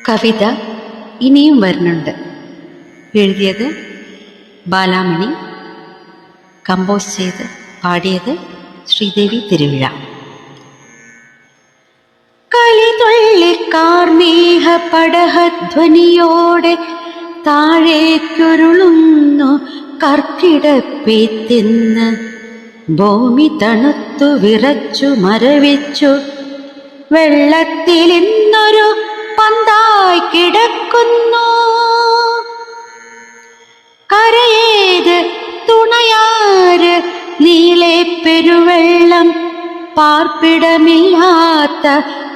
കവിത ഇനിയും വരുന്നുണ്ട്. എഴുതിയത് ബാലാമണി, കമ്പോസ് ചെയ്ത് പാടിയത് ശ്രീദേവി തിരുവിഴ. കളിതുള്ളി കാർമേഘ പടഹധ്വനിയോടെ താഴേക്കുരുളുന്നു കർക്കിടപ്പേത്തിന്ന്. ഭൂമി തണുത്തു വിറച്ചു മരവിച്ചു വെള്ളത്തിൽ ഇന്നൊരു പന്തായി കിടക്കുന്നു. കരയേത് തുണയാര് നീളെ പെരുവെള്ളം, പാർപ്പിടമില്ലാത്ത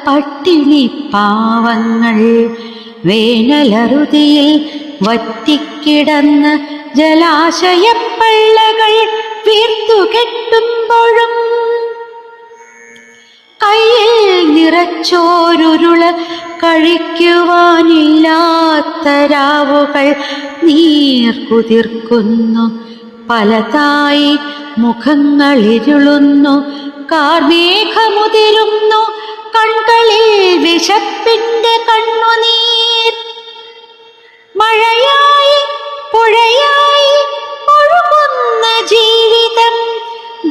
പട്ടിണി പാവങ്ങൾ. വേനലറുതിയിൽ വറ്റിക്കിടന്ന ജലാശയപ്പള്ളകൾ വീർത്തുകെട്ടുമ്പോഴും കയ്യിൽ നിറച്ചോരുരുള കഴിക്കുവാനില്ലാത്ത രാവുകൾ നീർക്കുതിർക്കുന്നു. പലതായി മുഖങ്ങളിരുളുന്നു, കാർമേഘമുതിരുന്നു കൺകളിൽ വിശപ്പിന്റെ കണ്ണുനീർ. മഴയായി പുഴയായി ഒഴുകുന്ന ജീവിതം,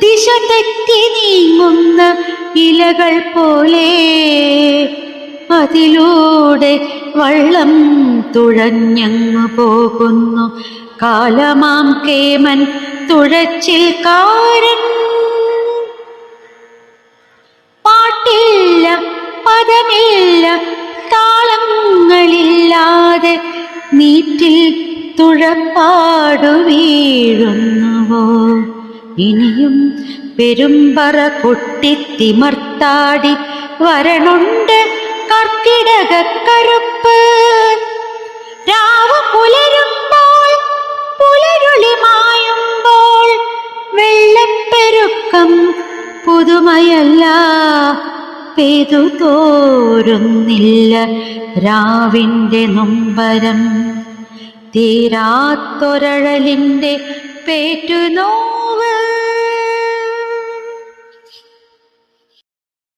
ദിശ തെറ്റി നീങ്ങുന്ന ഇലകൾ പോലെ. അതിലൂടെ വള്ളം തുഴഞ്ഞങ്ങു പോകുന്നു കാലമാം കേമൻ തുഴച്ചിൽക്കാരൻ. പാട്ടില്ല, പദമില്ല, താളങ്ങളില്ലാതെ നീറ്റിൽ തുഴപ്പാടു വീഴുന്നുവോ? ഇനിയും പെരുമ്പറ കൊട്ടിത്തിമർത്താടി വരണുണ്ട് കർക്കിടകക്കറുപ്പ്. രാവ് പുലരുമ്പോൾ, പുലരുളി മായുമ്പോൾ വെള്ളപ്പെരുക്കം പുതുമയല്ല, പെയ്തു തോരുന്നില്ല രാവിന്റെ നൊമ്പരം. തീരാത്തൊരഴലിന്റെ പേറ്റുനോ